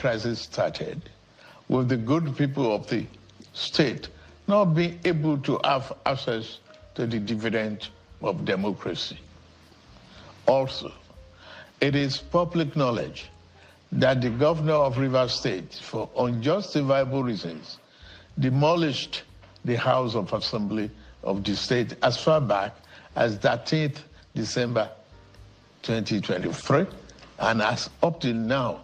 crisis started, with the good people of the state not being able to have access to the dividend of democracy. Also, it is public knowledge that the governor of Rivers State, for unjustifiable reasons, demolished the House of Assembly of the state as far back as 13th December 2023, and as up till now,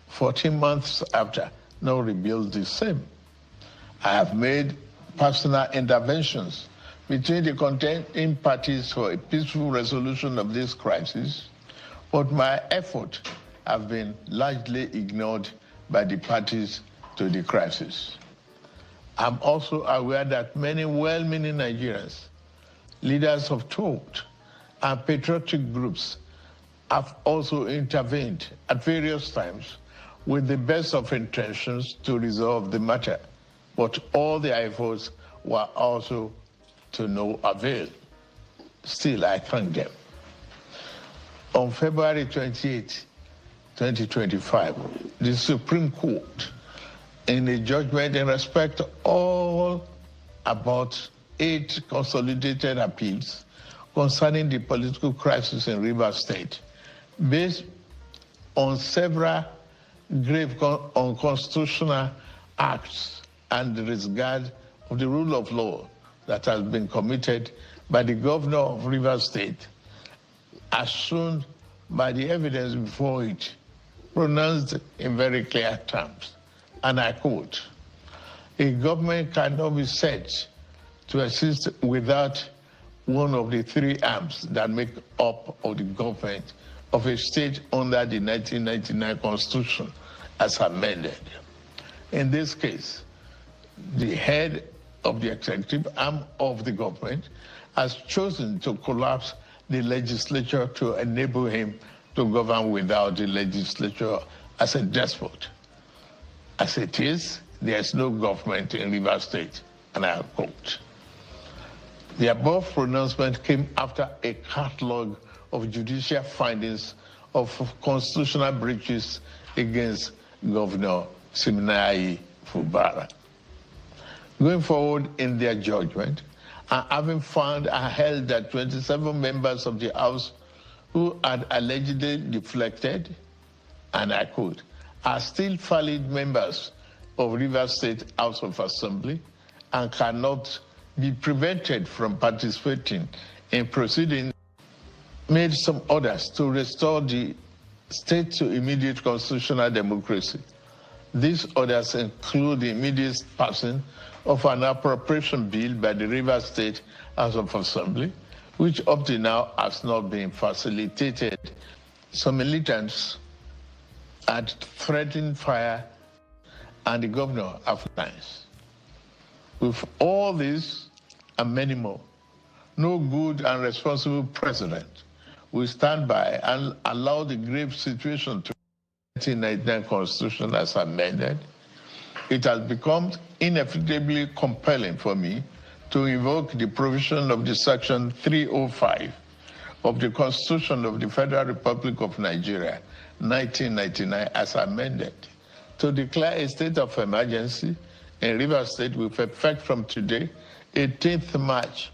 14 months after, now rebuild the same. I have made personal interventions between the contending parties for a peaceful resolution of this crisis, but my efforts have been largely ignored by the parties to the crisis. I'm also aware that many well-meaning Nigerians, leaders of thought, and patriotic groups have also intervened at various times with the best of intentions to resolve the matter, but all their efforts were also to no avail. Still, I thank them. On February 28, 2025, the Supreme Court, in a judgment in respect to all about 8 consolidated appeals concerning the political crisis in Rivers State, based on several grave unconstitutional acts and the disregard of the rule of law that has been committed by the governor of Rivers State, as shown by the evidence before it, pronounced in very clear terms. And I quote, "A government cannot be said to exist without one of the 3 arms that make up of the government of a state under the 1999 Constitution as amended. In this case, the head of the executive arm of the government has chosen to collapse the legislature to enable him to govern without the legislature as a despot. As it is, there is no government in Rivers State," and I quote. The above pronouncement came after a catalog of judicial findings of constitutional breaches against Governor Siminalayi Fubara. Going forward in their judgment, and having found and held that 27 members of the House who had allegedly deflected, and I quote, "are still valid members of Rivers State House of Assembly and cannot be prevented from participating in proceedings," made some orders to restore the state to immediate constitutional democracy. These orders include the immediate passing of an appropriation bill by the Rivers State House of Assembly, which up to now has not been facilitated. Some militants had threatened fire, and the governor have lines. With all this and many more, no good and responsible president will stand by and allow the grave situation to 1999 Constitution as amended. It has become inevitably compelling for me to invoke the provision of the Section 305 of the Constitution of the Federal Republic of Nigeria, 1999, as amended, to declare a state of emergency in Rivers State with effect from today, 18th March,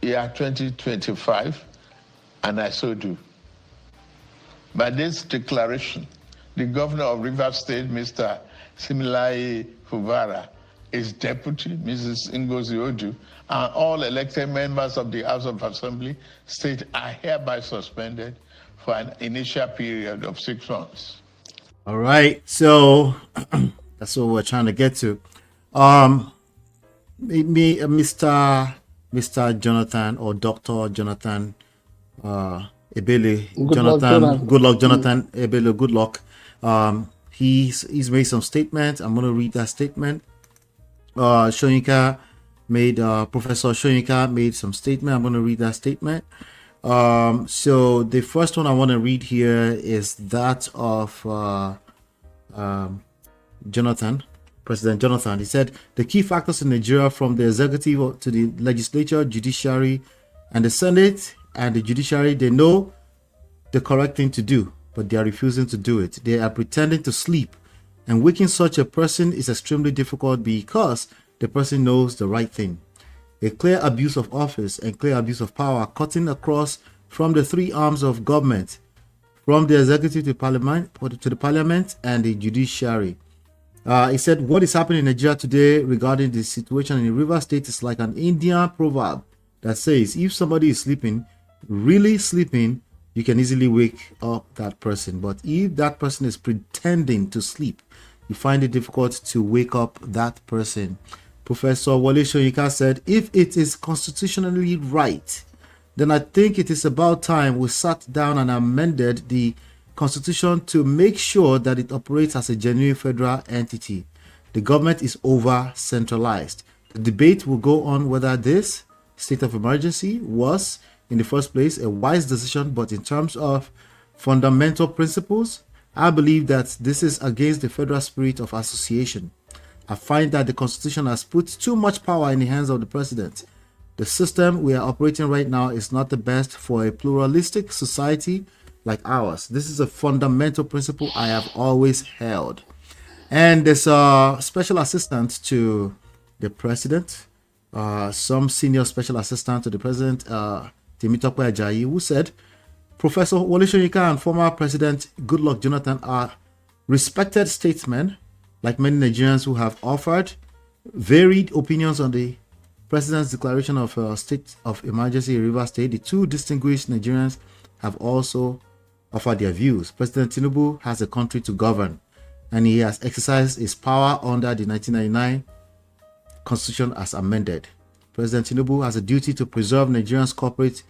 year 2025, and I so do. By this declaration, the governor of Rivers State, Mr. Siminalayi Fubara, his deputy, Mrs. Ngozi Odu, and all elected members of the House of Assembly state are hereby suspended for an initial period of 6 months. All right, so that's what we're trying to get to. Mr. Jonathan or Dr. Jonathan Ebele, good luck, Jonathan Ebele, good luck. He's made some statements. I'm going to read that statement. Soyinka made Professor Soyinka made some statement. I'm going to read that statement. So the first one I want to read here is that of Jonathan, President Jonathan. He said the key factors in Nigeria, from the executive to the legislature, judiciary, and the Senate and the judiciary, they know the correct thing to do. but they are refusing to do it. They are pretending to sleep. And waking such a person is extremely difficult because the person knows the right thing. A clear abuse of office and clear abuse of power cutting across from the three arms of government, from the executive to the parliament and the judiciary. He said, what is happening in Nigeria today regarding the situation in River State is like an Indian proverb that says, if somebody is sleeping, really sleeping, you can easily wake up that person. But if that person is pretending to sleep, you find it difficult to wake up that person. Professor Wole Soyinka said, if it is constitutionally right, then I think it is about time we sat down and amended the Constitution to make sure that it operates as a genuine federal entity. The government is over-centralized. The debate will go on whether this state of emergency was, in the first place, a wise decision, but in terms of fundamental principles, I believe that this is against the federal spirit of association. I find that the Constitution has put too much power in the hands of the president. The system we are operating right now is not the best for a pluralistic society like ours. This is a fundamental principle I have always held. And there's a special assistant to the president, some senior special assistant to the president, Temitope Ajayi, who said, Professor Wole Soyinka and former President Goodluck Jonathan are respected statesmen, like many Nigerians who have offered varied opinions on the president's declaration of a state of emergency in River State. The two distinguished Nigerians have also offered their views. President Tinubu has a country to govern, and he has exercised his power under the 1999 Constitution as amended. President Tinubu has a duty to preserve Nigerians' corporate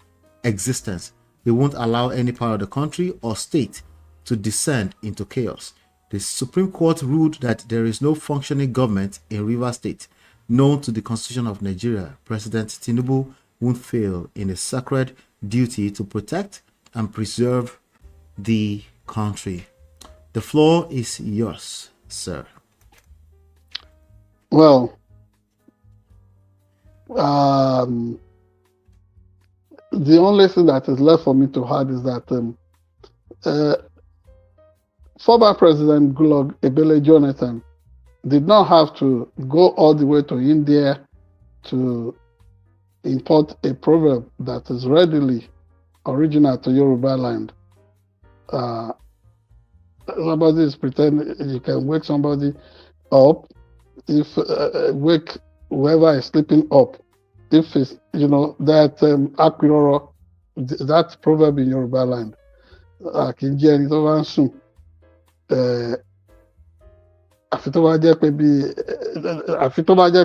existence. He won't allow any part of the country or state to descend into chaos. The Supreme Court ruled that there is no functioning government in River State. Known to the Constitution of Nigeria, President Tinubu won't fail in his sacred duty to protect and preserve the country. The floor is yours, sir. Well, the only thing that is left for me to add is that former President Goodluck Ebele Jonathan did not have to go all the way to India to import a proverb that is readily original to Yoruba land. Somebody is pretending you can wake somebody up, if wake whoever is sleeping up. If it's, that Akwiroro, that proverb in Yoruba land, Akinjẹ tó bá ń sùn, àfi tó bá jẹ́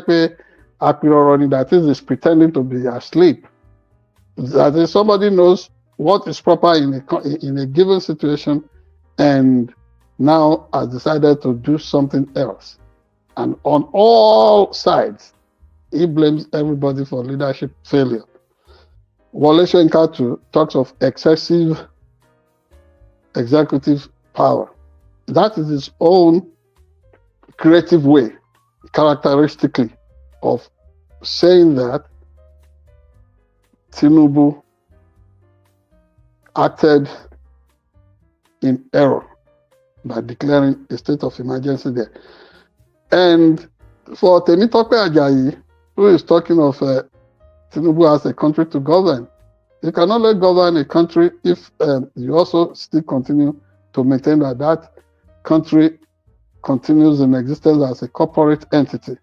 pé Akwiroro ni, that is pretending to be asleep. That is, somebody knows what is proper in a given situation and now has decided to do something else. And on all sides, he blames everybody for leadership failure. Wole Soyinka talks of excessive executive power. That is his own creative way, characteristically, of saying that Tinubu acted in error by declaring a state of emergency there. And for Temitope Ajayi, who is talking of Tinubu as a country to govern, you can only govern a country if you also still continue to maintain that country continues in existence as a corporate entity.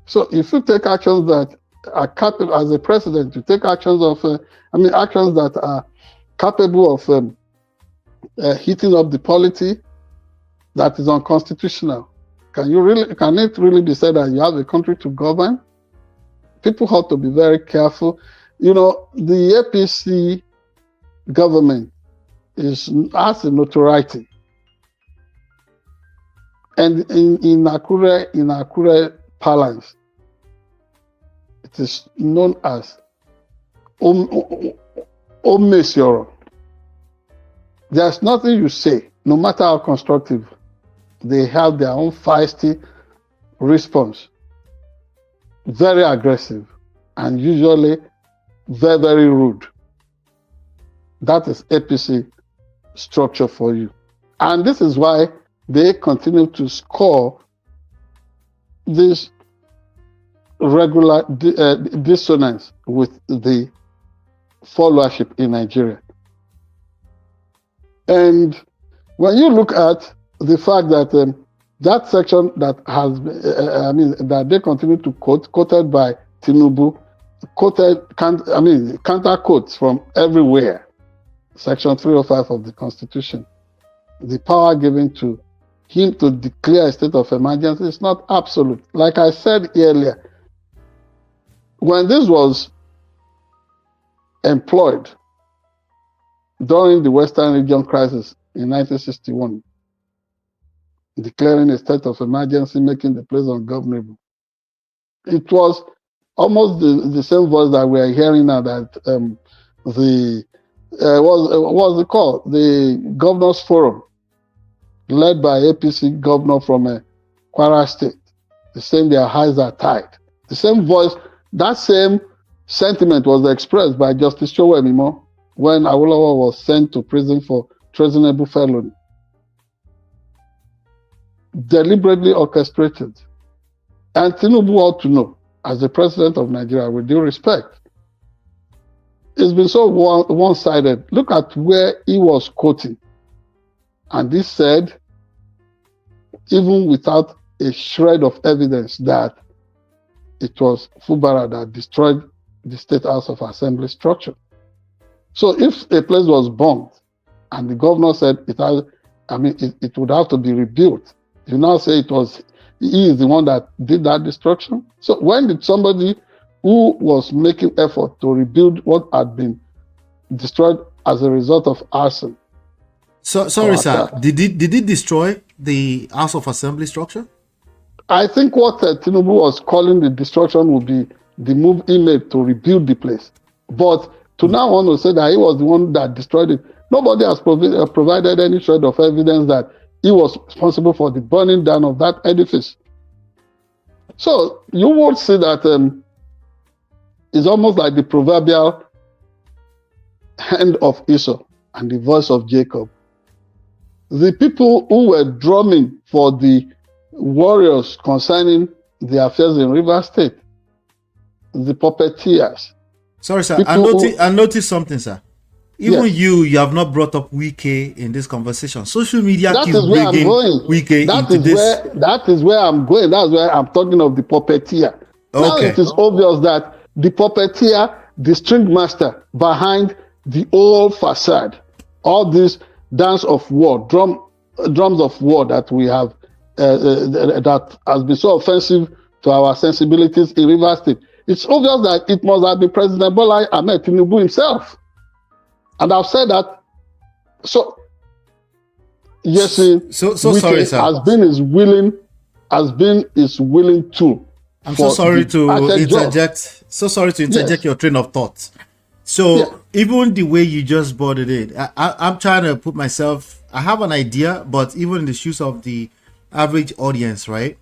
So if you take actions that are capable, as a president, you take actions actions that are capable of heating up the polity, that is unconstitutional. Can it really be said that you have a country to govern? People have to be very careful. The APC government has a notoriety. And in Akure parlance, it is known as Omesioro. There's nothing you say, no matter how constructive, they have their own feisty response. Very aggressive and usually very, very rude. That is APC structure for you. And this is why they continue to score this regular dissonance with the followership in Nigeria. And when you look at the fact that that section that has, that they continue to quote, quoted by Tinubu, counter quotes from everywhere. Section 305 of the Constitution, the power given to him to declare a state of emergency is not absolute. Like I said earlier, when this was employed during the Western Region crisis in 1961, declaring a state of emergency, making the place ungovernable, it was almost the same voice that we are hearing now, that what's it called? The Governors Forum, led by APC governor from Kwara State, saying their hands are tied. The same voice, that same sentiment was expressed by Justice Chowemimo when Awolowo was sent to prison for treasonable felony. Deliberately orchestrated. And Tinubu ought to know, as the president of Nigeria, with due respect, it's been so one-sided. Look at where he was quoting. And this said, even without a shred of evidence, that it was Fubara that destroyed the State House of Assembly structure. So if a place was bombed and the governor said it would have to be rebuilt, you now say he is the one that did that destruction. So when did somebody who was making effort to rebuild what had been destroyed as a result of arson? So sorry, sir. Did it destroy the House of Assembly structure? I think what Tinubu was calling the destruction would be the move he made to rebuild the place. But to now want to say that he was the one that destroyed it, nobody has provided any shred of evidence that he was responsible for the burning down of that edifice. So you would see that it's almost like the proverbial hand of Esau and the voice of Jacob. The people who were drumming for the warriors concerning the affairs in Rivers State, the puppeteers. Sorry, sir. I noticed something, sir. Even you have not brought up Wike in this conversation. Social media keeps bringing Wike into this. That is where I'm going. That's where I'm talking of the puppeteer. Okay. Now it is obvious that the puppeteer, the string master behind the old facade, all this dance of war, drums of war that we have, that has been so offensive to our sensibilities in Rivers State. It's obvious that it must have been President Bola Ahmed Tinubu himself. And I've said that. So, yes, sorry, sir. Has been his willing tool. I'm so sorry to interject. So sorry to interject your train of thought. So even the way you just brought it in, I'm trying to put myself. I have an idea, but even in the shoes of the average audience, right?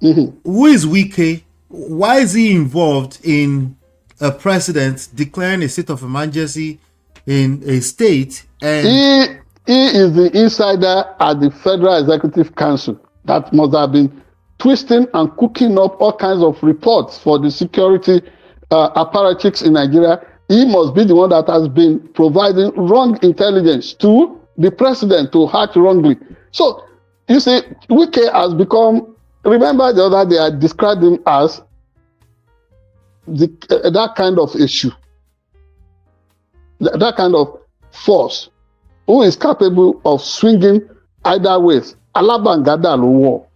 Mm-hmm. Who is Wike? Why is he involved in a president declaring a state of emergency in a state? And he is the insider at the Federal Executive Council that must have been twisting and cooking up all kinds of reports for the security apparatus in Nigeria. He must be the one that has been providing wrong intelligence to the president to act wrongly. So, you see, Wike has become, remember the other day I described him as that kind of issue, that kind of force, who is capable of swinging either ways. Alabangada war.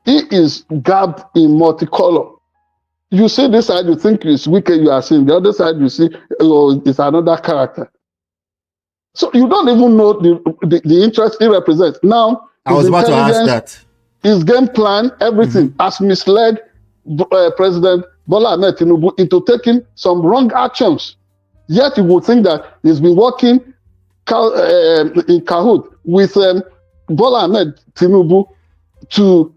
He is garbed in multicolor. You see this side, you think it's Wike you are seeing. The other side, you see it's another character. So you don't even know the interest he represents. Now, I was about to ask that. His game plan, everything, has misled President Bola Ahmed Tinubu into taking some wrong actions. Yet you would think that he's been working in cahoot with Bola Ahmed Tinubu to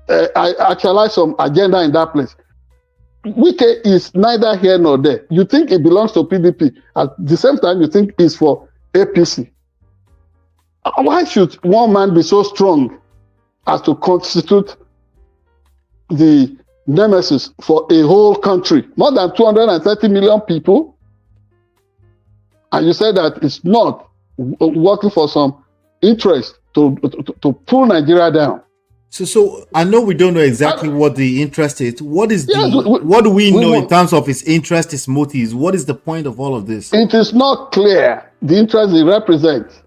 actualize some agenda in that place. Wike is neither here nor there. You think it belongs to PDP. At the same time, you think it's for APC. Why should one man be so strong as to constitute the nemesis for a whole country? More than 230 million people? And you say that it's not working for some interest to pull Nigeria down. So I know we don't know exactly what the interest is. What is what do we know in terms of his interest, his motives? What is the point of all of this? It is not clear the interest he represents,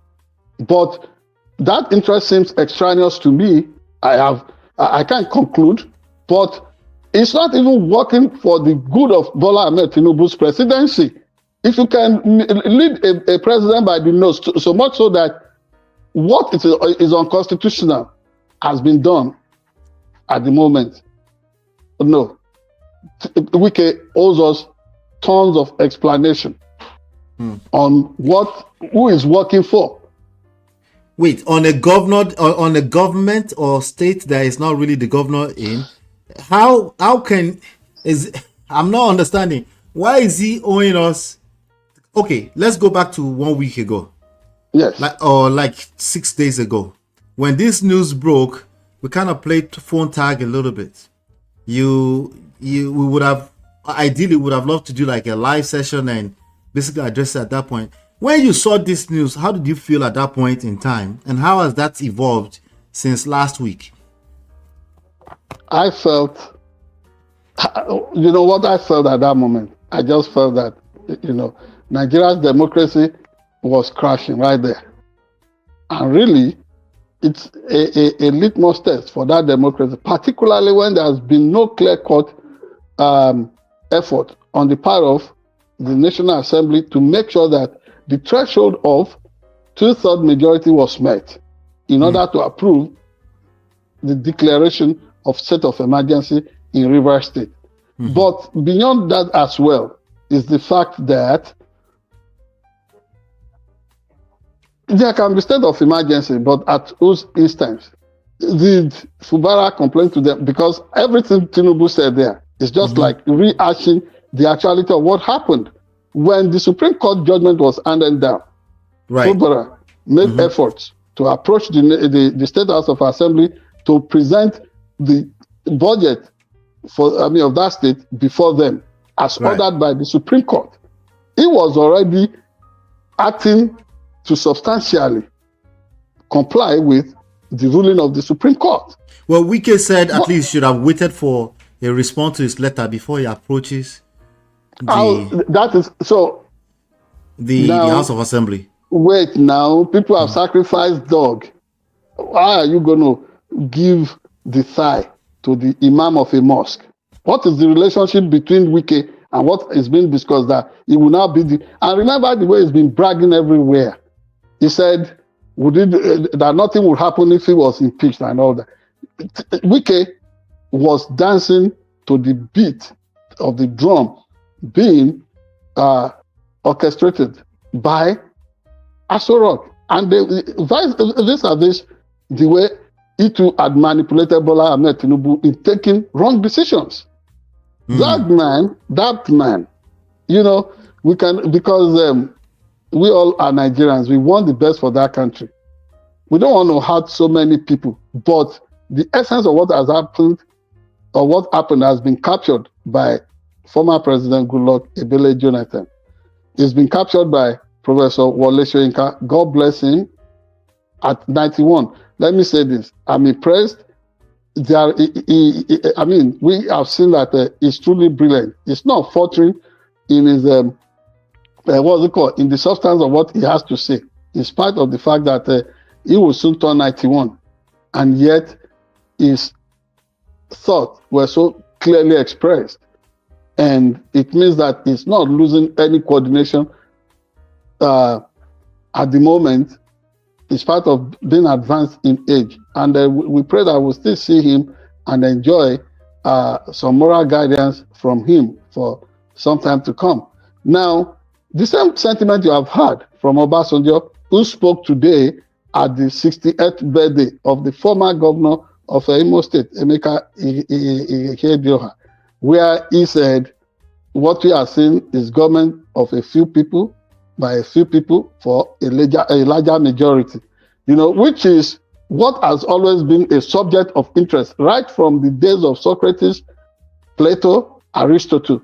but that interest seems extraneous to me. I can't conclude, but it's not even working for the good of Bola Ahmed Tinubu's presidency. If you can lead a president by the nose, so much so that what is unconstitutional has been done at the moment. No. Wike owes us tons of explanation on who is working for. Wait, on a government or state that is not really the governor in, how can I'm not understanding. Why is he owing us? Okay, let's go back to 1 week ago. Yes. Like 6 days ago. When this news broke, we kind of played phone tag a little bit. We would have ideally loved to do like a live session and basically address it at that point. When you saw this news, how did you feel at that point in time, and how has that evolved since last week? I felt, you know what I felt at that moment? I just felt that, Nigeria's democracy was crashing right there. And really, it's a litmus test for that democracy, particularly when there has been no clear-cut effort on the part of the National Assembly to make sure that the threshold of 2/3 majority was met in order to approve the declaration of state of emergency in Rivers State. But beyond that as well is the fact that there can be state of emergency, but at whose instance? Did Fubara complain to them? Because everything Tinubu said there is just like rehashing the actuality of what happened. When the Supreme Court judgment was handed down, right. Fubara made efforts to approach the State House of Assembly to present the budget of that state before them, as ordered by the Supreme Court. He was already acting to substantially comply with the ruling of the Supreme Court. Well, Wike said at least should have waited for a response to his letter before he approaches the House of Assembly. Wait now, people have sacrificed dog. Why are you going to give the thigh to the imam of a mosque? What is the relationship between Wike and what is being discussed that it will now be and remember the way he's been bragging everywhere. He said that nothing would happen if he was impeached and all that. Wike was dancing to the beat of the drum being orchestrated by Aso Rock. And the way he too had manipulated Bola Ahmed Tinubu in taking wrong decisions. That man, we can, because we all are Nigerians, we want the best for that country. We don't want to hurt so many people, but the essence of what has happened or what happened has been captured by former President Goodluck Ebele Jonathan. It's been captured by Professor Wole Soyinka. God bless him. At 91, let me say this: I'm impressed. We have seen that he's truly brilliant. He's not faltering in his in the substance of what he has to say, in spite of the fact that he will soon turn 91, and yet his thoughts were so clearly expressed, and it means that he's not losing any coordination at the moment, in spite of being advanced in age. And we pray that we'll still see him and enjoy some moral guidance from him for some time to come. Now, the same sentiment you have heard from Obasanjo, who spoke today at the 68th birthday of the former governor of Imo State, Emeka Ihedioha, where he said, what we are seeing is government of a few people, by a few people for a larger majority. which is what has always been a subject of interest right from the days of Socrates, Plato, Aristotle.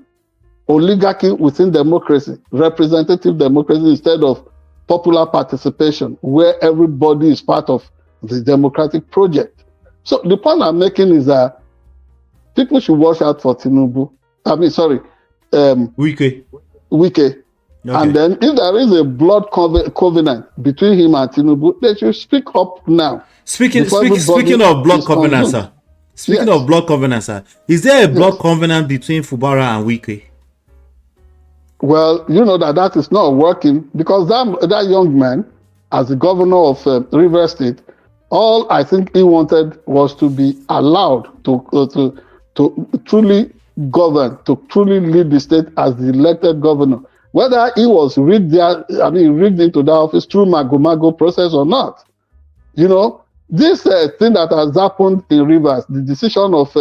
Oligarchy within democracy, representative democracy instead of popular participation, where everybody is part of the democratic project. So the point I'm making is that people should watch out for Tinubu. Wike. Okay. And then if there is a blood covenant between him and Tinubu, they should speak up now. Speaking of blood covenant, sir. Speaking of blood covenant, sir, is there a blood covenant between Fubara and Wike? Well, you know that is not working because that young man, as the governor of Rivers State, all I think he wanted was to be allowed to truly govern, to truly lead the state as the elected governor. Whether he was rigged into that office through Mago process or not. This thing that has happened in Rivers, the decision of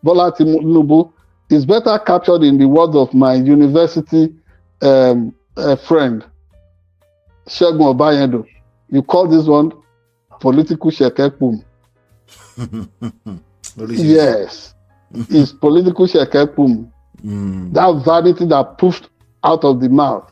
Bola Tinubu, is better captured in the words of my university friend, Segun Obayendo. You call this one political shekepum. Yes, it's political shekepum. That vanity that pushed out of the mouth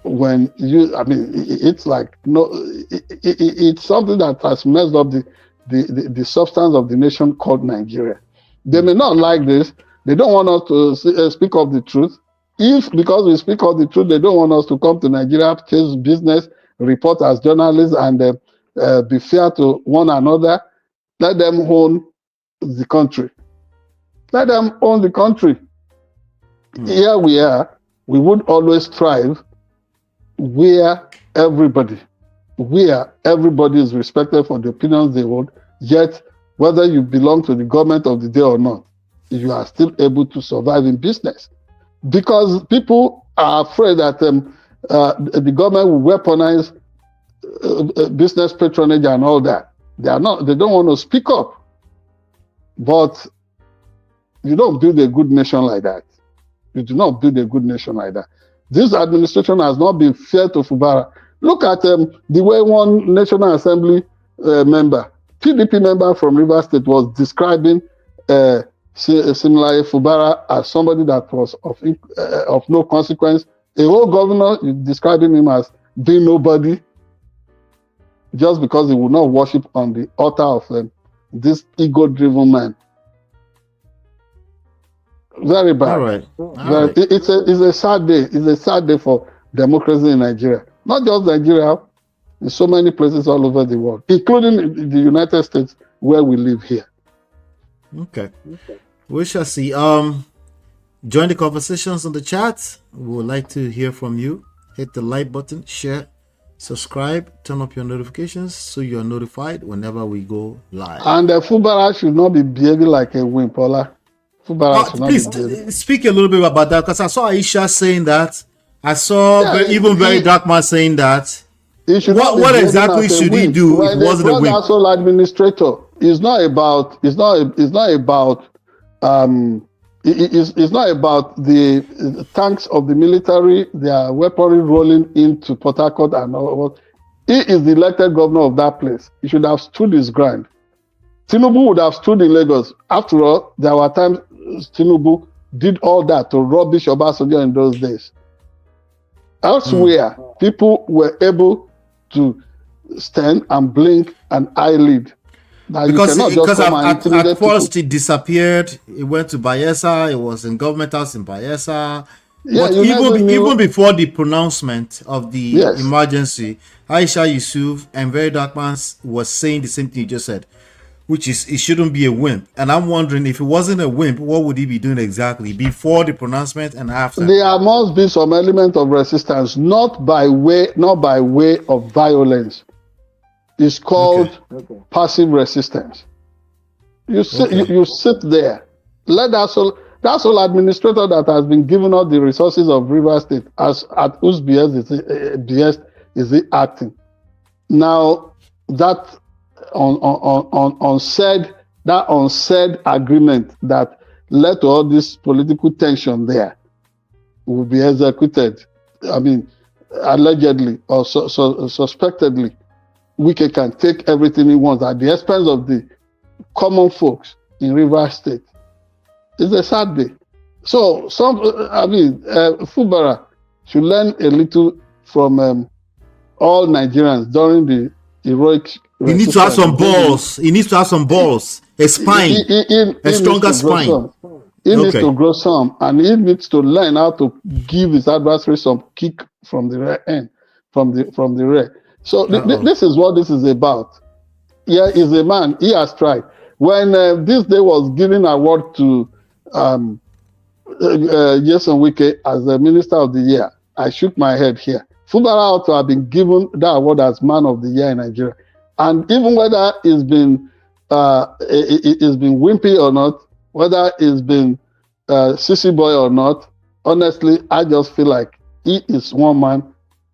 when it's like it's something that has messed up the substance of the nation called Nigeria. They may not like this. They don't want us to speak of the truth. If because we speak of the truth, they don't want us to come to Nigeria, chase business, report as journalists, and be fair to one another, let them own the country. Let them own the country. Here we are. We would always thrive where everybody is respected for the opinions they hold, yet whether you belong to the government of the day or not, you are still able to survive in business. Because people are afraid that the government will weaponize business patronage and all that. They don't want to speak up. But you don't build a good nation like that. You do not build a good nation like that. This administration has not been fair to Fubara. Look at the way one National Assembly member, PDP member from Rivers State, was describing similarly Fubara as somebody that was of no consequence. A whole governor is describing him as being nobody, just because he would not worship on the altar of this ego-driven man. Very bad. All right. It's a sad day. It's a sad day for democracy in Nigeria. Not just Nigeria, in so many places all over the world, including the United States where we live here. Okay. We shall see. Join the conversations on the chat. We would like to hear from you. Hit the like button, share, subscribe, turn up your notifications so you are notified whenever we go live. And Fubara should not be behaving like a wimp, Ola. Please speak a little bit about that, because I saw Aisha saying that. I saw very dark man saying that. What exactly should he do if it wasn't a wimp? Household administrator. It's not about the tanks of the military, their weaponry rolling into Port Harcourt and all. He is the elected governor of that place. He should have stood his ground. Tinubu would have stood in Lagos. After all, there were times Tinubu did all that to rubbish Obasanjo in those days. Elsewhere, people were able to stand and blink an eyelid. Now, because at first it disappeared. It went to Bayelsa. It was in government house in Bayelsa. Yeah, but even before the pronouncement of the emergency, Aisha Yusuf and Very Dark Man was saying the same thing you just said, which is it shouldn't be a wimp. And I'm wondering, if it wasn't a wimp, what would he be doing exactly before the pronouncement and after? There must be some element of resistance, not by way of violence. It's called passive resistance. You sit there. Let that sole administrator that has been given all the resources of Rivers State, at whose behest is he acting? Now that unsaid agreement that led to all this political tension there will be executed. I mean, allegedly or suspectedly. Wike can take everything he wants at the expense of the common folks in Rivers State. It's a sad day. So, Fubara should learn a little from all Nigerians during the heroic. He needs to have some balls. He needs to have some balls. A spine. A stronger spine. He needs to grow some, and he needs to learn how to give his adversary some kick from the rear end, from the rear. So this is what this is about. Yeah, he's a man. He has tried. When this day was giving award to Jason Wike as the Minister of the Year, I shook my head here. Fubara ought to have been given that award as Man of the Year in Nigeria. And even whether it's been wimpy or not, whether it's been sissy boy or not, honestly, I just feel like he is one man,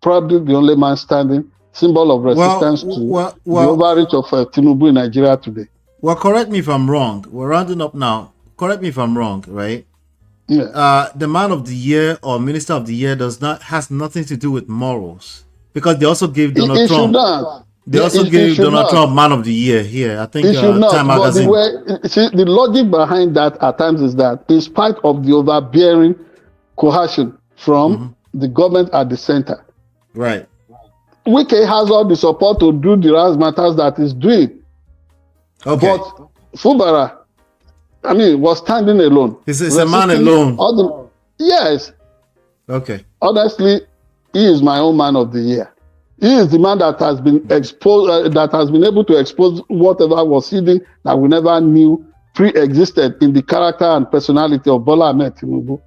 probably the only man standing, symbol of resistance to the overreach of Tinubu in Nigeria today. Well, correct me if I'm wrong. We're rounding up now. Correct me if I'm wrong, right? Yeah. The Man of the Year or Minister of the Year has nothing to do with morals, because they also gave Donald Trump. They also gave Donald Trump Man of the Year here. I think Time Magazine. The logic behind that at times is that, in spite of the overbearing coercion from the government at the center, right, Wike has all the support to do the razzmatazz that he's doing. Okay. But Fubara, was standing alone. He's a man alone. Yes. Okay. Honestly, he is my own Man of the Year. He is the man that has been exposed, that has been able to expose whatever was hidden that we never knew pre-existed in the character and personality of Bola Ahmed Tinubu.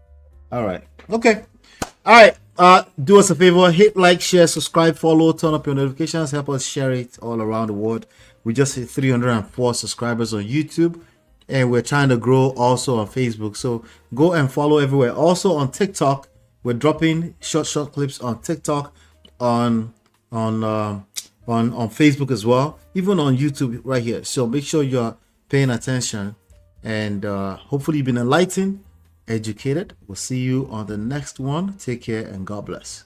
All right. Okay. All right. Do us a favor, hit like, share, subscribe, follow, turn up your notifications, help us share it all around the world. We just hit 304 subscribers on YouTube, and we're trying to grow also on Facebook. So go and follow everywhere. Also on TikTok, we're dropping short clips on TikTok, on Facebook as well, even on YouTube right here. So make sure you're paying attention, and hopefully you've been enlightened, educated. We'll see you on the next one. Take care and God bless.